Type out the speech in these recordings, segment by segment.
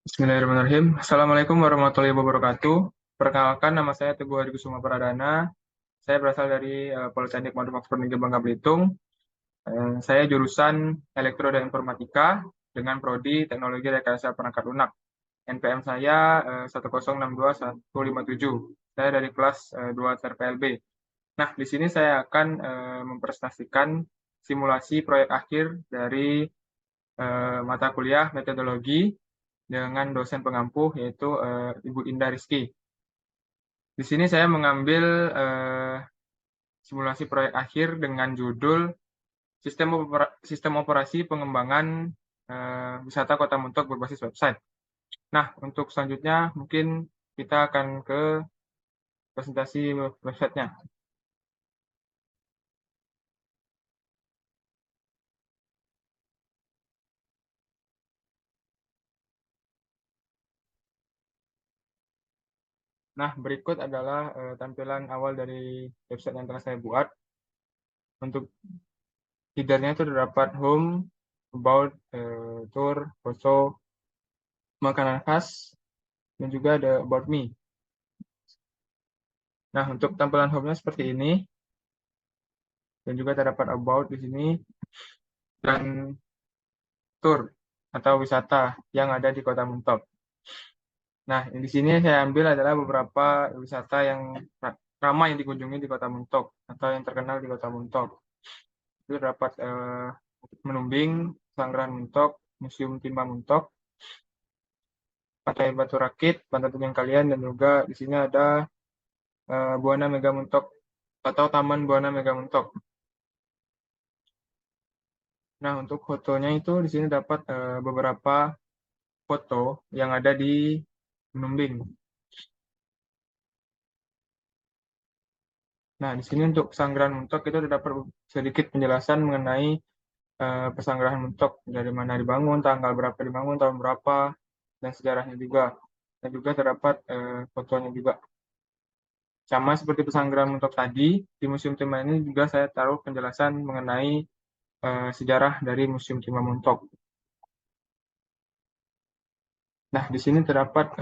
Bismillahirrahmanirrahim. Assalamualaikum warahmatullahi wabarakatuh. Perkenalkan, nama saya Teguh Hadi Kusuma Pradana. Saya berasal dari Politeknik Manufaktur Negeri Bangka Belitung. Saya jurusan Elektro dan Informatika dengan prodi Teknologi Rekayasa Perangkat Lunak. NPM saya 1062157. Saya dari kelas 2 TRPLB. Nah, di sini saya akan mempresentasikan simulasi proyek akhir dari mata kuliah metodologi dengan dosen pengampu yaitu Ibu Indah Rizky. Di sini saya mengambil simulasi proyek akhir dengan judul Sistem Operasi Pengembangan Wisata Kota Muntok berbasis website. Nah, untuk selanjutnya mungkin kita akan ke presentasi websitenya. Nah, berikut adalah tampilan awal dari website yang telah saya buat. Untuk headernya itu terdapat home, about, tour, foto, makanan khas, dan juga ada about me. Nah, untuk tampilan home-nya seperti ini, dan juga terdapat about di sini, dan tour atau wisata yang ada di Kota Muntok. Nah, di sini saya ambil adalah beberapa wisata yang ramai dikunjungi di Kota Muntok atau yang terkenal di Kota Muntok. Itu terdapat Menumbing, Sanggrahan Muntok, Museum Timah Muntok, Pantai Batu Rakit, Pantai Tunjang Kalian, dan juga di sini ada Buana Mega Muntok atau Taman Buana Mega Muntok. Nah, untuk fotonya itu di sini dapat beberapa foto yang ada di Menumbing. Nah, di sini untuk Pesanggrahan Muntok itu terdapat sedikit penjelasan mengenai Pesanggrahan Muntok, dari mana dibangun, tanggal berapa dibangun, tahun berapa, dan sejarahnya juga. Dan juga terdapat fotonya juga. Sama seperti Pesanggrahan Muntok tadi, di Museum Timah ini juga saya taruh penjelasan mengenai sejarah dari Museum Timah Muntok. Nah, di sini terdapat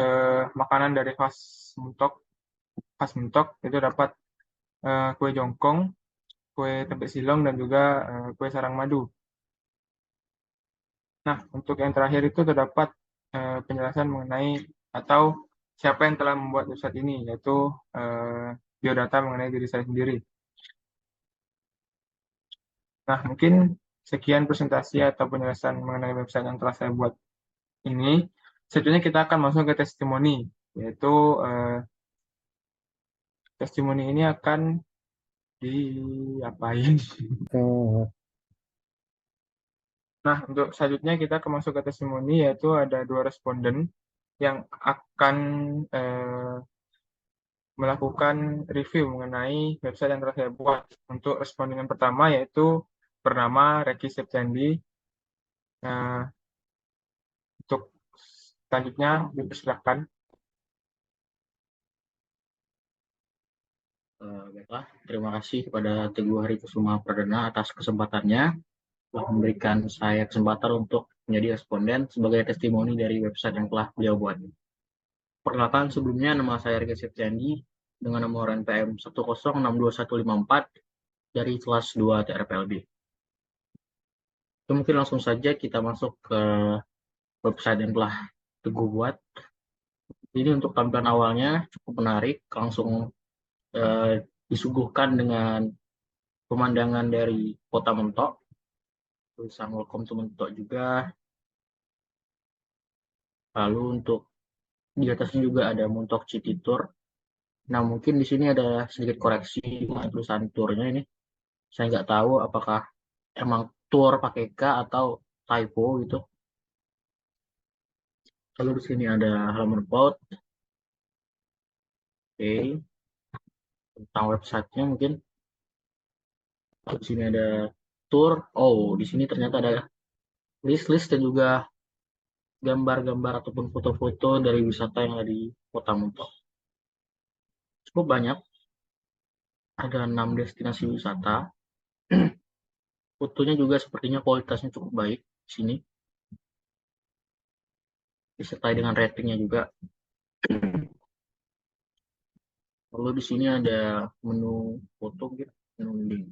makanan dari khas Muntok itu dapat kue jongkong, kue tempe silong, dan juga kue sarang madu. Nah, untuk yang terakhir itu terdapat penjelasan mengenai atau siapa yang telah membuat website ini, yaitu biodata mengenai diri saya sendiri. Nah, mungkin sekian presentasi atau penjelasan mengenai website yang telah saya buat ini. Selanjutnya kita akan masuk ke testimoni, yaitu testimoni ini akan diapain? Nah, untuk selanjutnya kita akan masuk ke testimoni, yaitu ada dua responden yang akan melakukan review mengenai website yang telah saya buat. Untuk responden yang pertama yaitu bernama Reki Septiandi. Nah, untuk selanjutnya dipersilakan. Baiklah, terima kasih kepada Teguh Hari Kusuma Pradana atas kesempatannya telah memberikan saya kesempatan untuk menjadi responden sebagai testimoni dari website yang telah beliau buat. Perkenalkan sebelumnya, nama saya Riki Septiandi dengan nomor NPM 1062154 dari kelas 2 TRPLB. Mungkin langsung saja kita masuk ke website yang telah Teguh buat. Ini untuk tampilan awalnya cukup menarik, langsung disuguhkan dengan pemandangan dari Kota Mentok, tulisan welcome to Mentok juga. Lalu untuk di atasnya juga ada Muntok City Tour. Nah, mungkin di sini ada sedikit koreksi tulisan tournya ini. Saya nggak tahu apakah emang tour pakai K atau typo gitu. Lalu di sini ada halaman about, oke, tentang websitenya mungkin. Di sini ada tour. Oh, di sini ternyata ada list-list dan juga gambar-gambar ataupun foto-foto dari wisata yang ada di Kota Muntok. Cukup banyak, ada 6 destinasi wisata. Fotonya juga sepertinya kualitasnya cukup baik di sini. disertai dengan ratingnya juga. Lalu di sini ada menu foto gitu, menu link.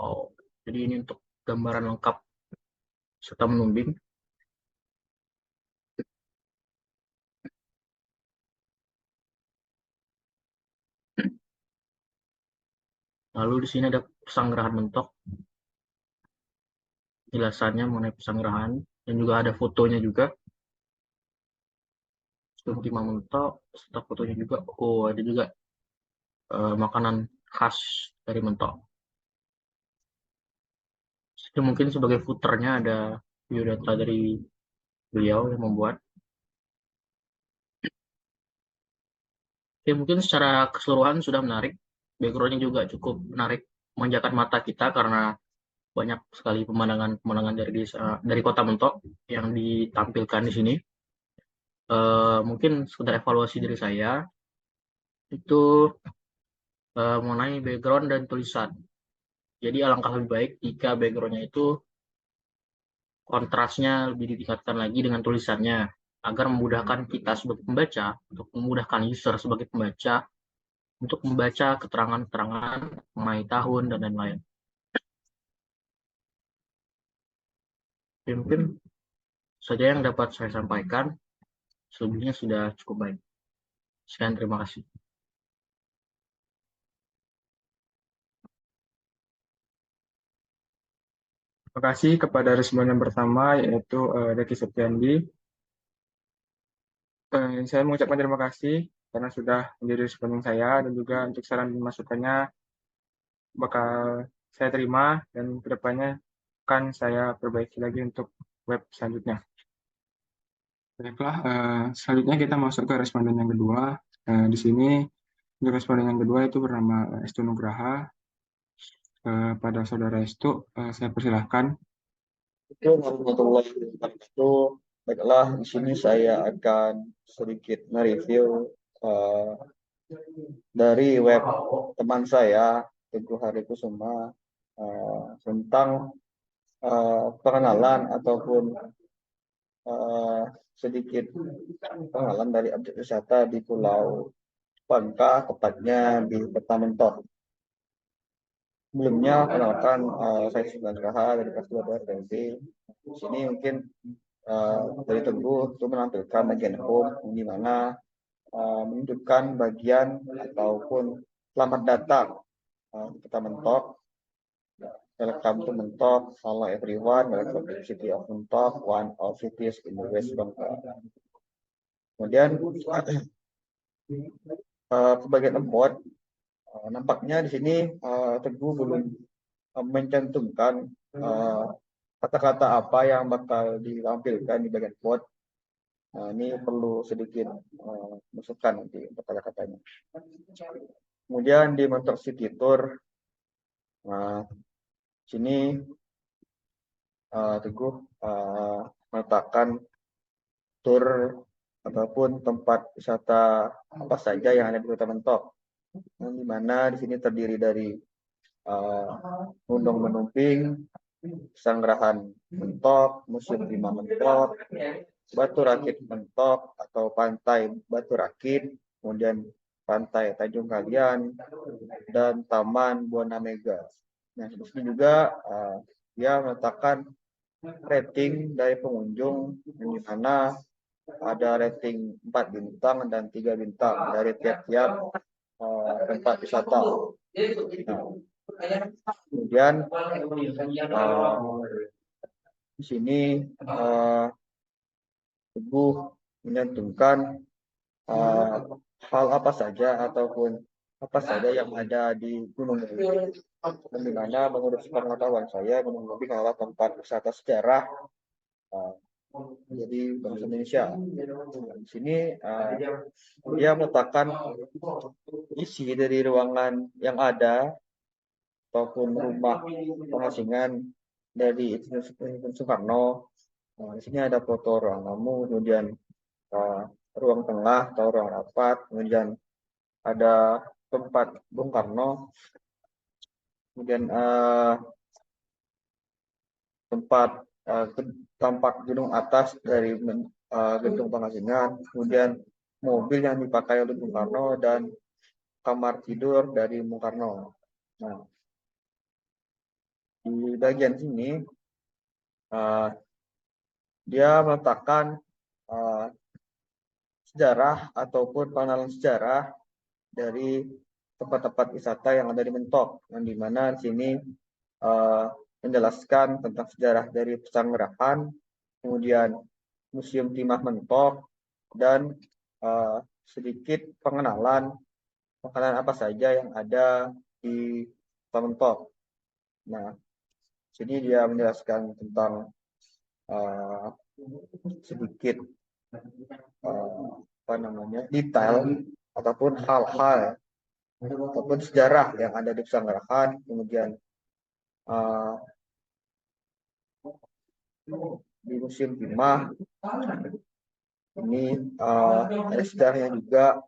Oh, jadi ini untuk gambaran lengkap serta menu link. Lalu di sini ada pesanggrahan mentok, jelasannya mengenai pesanggrahan, dan juga ada fotonya juga. 5 mentok, serta fotonya juga. Oh, ada juga makanan khas dari mentok. Itu mungkin sebagai footernya ada biodata dari beliau yang membuat. Oke, mungkin secara keseluruhan sudah menarik. Backgroundnya juga cukup menarik, memanjakan mata kita karena banyak sekali pemandangan-pemandangan dari dari Kota Mentok yang ditampilkan di sini. Mungkin sekedar evaluasi dari saya itu mengenai background dan tulisan. Jadi alangkah lebih baik jika backgroundnya itu kontrasnya lebih ditingkatkan lagi dengan tulisannya agar memudahkan kita sebagai pembaca, untuk memudahkan user sebagai pembaca untuk membaca keterangan-keterangan mengenai tahun dan lain-lain. Mungkin saja yang dapat saya sampaikan, selebihnya sudah cukup baik. Sekian, terima kasih. Terima kasih kepada responden yang pertama, yaitu Deki Septiandi. Saya mengucapkan terima kasih karena sudah menjadi responden saya, dan juga untuk saran dan masukannya bakal saya terima, dan kedepannya akan saya perbaiki lagi untuk web selanjutnya. Baiklah, selanjutnya kita masuk ke responden yang kedua. Di sini untuk responden yang kedua itu bernama Estu Nugraha. Pada saudara Estu, saya persilahkan. Assalamualaikum warahmatullahi wabarakatuh. Baiklah, di sini saya akan sedikit mereview uh, dari web teman saya, Teguh Harikusuma, tentang pengenalan ataupun uh, sedikit pengenalan dari objek wisata di Pulau Bangka, tepatnya di Kota Mentok. Sebelumnya, kenalkan saya Sunan Raha dari kelas 2 SMP. Di sini mungkin dari Teguh itu menampilkan bagian home di mana menunjukkan bagian ataupun selamat datang di Kota Mentok. Welcome to Mentok, hello everyone, welcome to the city of Mentok, one of cities in the West Bangka. Kemudian ke bagian empot, nampaknya di sini Teguh belum mencantumkan kata-kata apa yang bakal ditampilkan di bagian quote. Nah, ini perlu sedikit masukan nanti untuk kata-katanya. Kemudian di Mentok City Tour, sini Teguh meletakkan tour ataupun tempat wisata apa saja yang ada di Kota Mentok. Di mana di sini terdiri dari Gunung Menumping, Sanggrahan Mentok, Museum 5 Mentok, Batu Rakit Mentok atau Pantai Batu Rakit, kemudian Pantai Tanjung Kalian, dan Taman Buana Mega. Nah, di sini juga dia meletakkan rating dari pengunjung, di mana ada rating 4 bintang dan 3 bintang dari tiap-tiap tempat wisata. Nah, kemudian di sini Teguh menyantumkan hal apa saja ataupun apa saja yang ada di Gunung Merapi. Dan di mana menurut pengetahuan saya, Gunung Merapi adalah tempat wisata sejarah jadi bangsa Indonesia. Di sini dia meletakkan isi dari ruangan yang ada ataupun rumah pengasingan dari Institut Soekarno. Di sini ada foto ruang tamu, kemudian ruang tengah atau ruang rapat, kemudian ada tempat Bung Karno, kemudian tempat tampak gedung atas dari gedung pengasingan, kemudian mobil yang dipakai oleh Bung Karno, dan kamar tidur dari Bung Karno. Nah, di bagian sini dia meletakkan sejarah ataupun pengenalan sejarah dari tempat-tempat wisata yang ada di Mentok, yang dimana di sini menjelaskan tentang sejarah dari Pesanggerahan, kemudian Museum Timah Mentok, dan sedikit pengenalan makanan apa saja yang ada di Kota Mentok. Nah, sini dia menjelaskan tentang sedikit detail ataupun hal-hal ataupun sejarah yang ada di Pesanggerahan, kemudian di Museum Timah ini ada sejarahnya juga,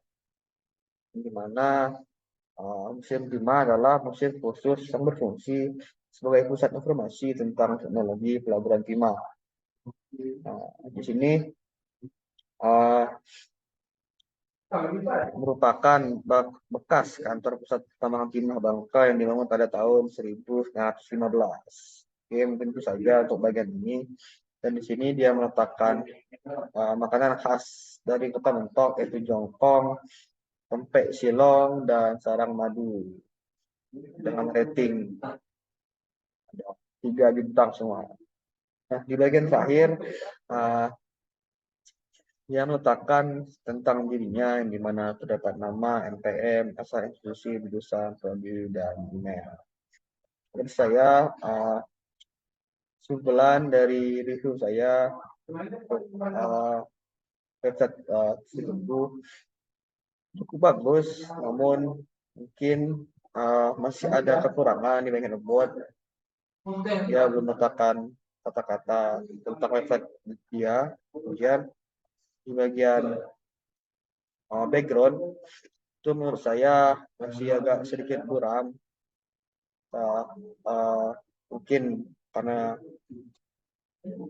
di mana Museum Timah adalah museum khusus yang berfungsi sebagai pusat informasi tentang teknologi pelaburan timah. Di sini merupakan bekas kantor pusat pertambangan timah Bangka yang dibangun pada tahun 1915. Oke, mungkin itu saja untuk bagian ini. Dan di sini dia meletakkan makanan khas dari Kota Mentok, yaitu jongkong, pempek silong, dan sarang madu dengan rating 3 bintang semua. Nah, di bagian terakhir dia meletakkan tentang dirinya, yang dimana terdapat nama, NPM, asal institusi, jurusan, prodi, dan email. Dan saya kesimpulan dari review saya website itu cukup bagus, namun mungkin masih ada kekurangan di bagian about. Dia belum meletakkan kata-kata tentang website dia. Kemudian di bagian background itu menurut saya masih agak sedikit kurang. Mungkin karena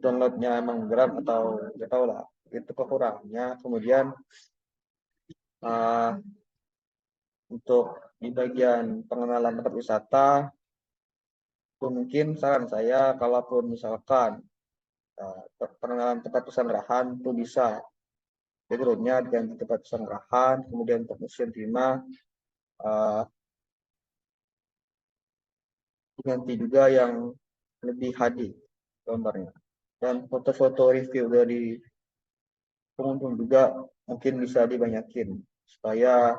downloadnya emang berat atau nggak tahu lah, itu kekurangannya. Kemudian untuk di bagian pengenalan tempat wisata, mungkin saran saya, kalaupun misalkan pengenalan tempat Pesanggerahan itu bisa backgroundnya diganti tempat Pesanggerahan, kemudian untuk Museum Timah diganti juga yang lebih HD gambarnya, dan foto-foto review dari pengunjung juga mungkin bisa dibanyakin supaya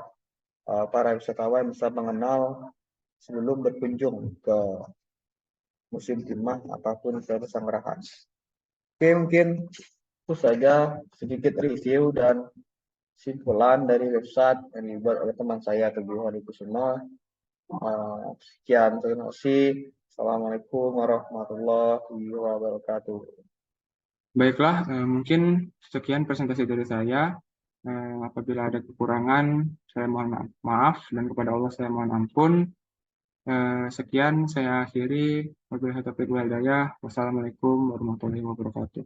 para wisatawan bisa mengenal sebelum berkunjung ke Museum Timah ataupun ke Pesanggerahan. Oke, mungkin itu saja sedikit review dan simpulan dari website yang dibuat oleh teman saya Teguh Hadikusuma. Sekian, terima kasih. Assalamualaikum warahmatullahi wabarakatuh. Baiklah, mungkin sekian presentasi dari saya. Apabila ada kekurangan, saya mohon maaf, dan kepada Allah saya mohon ampun. Sekian saya akhiri. Wabillahi taufiq wal hidayah. Wassalamualaikum warahmatullahi wabarakatuh.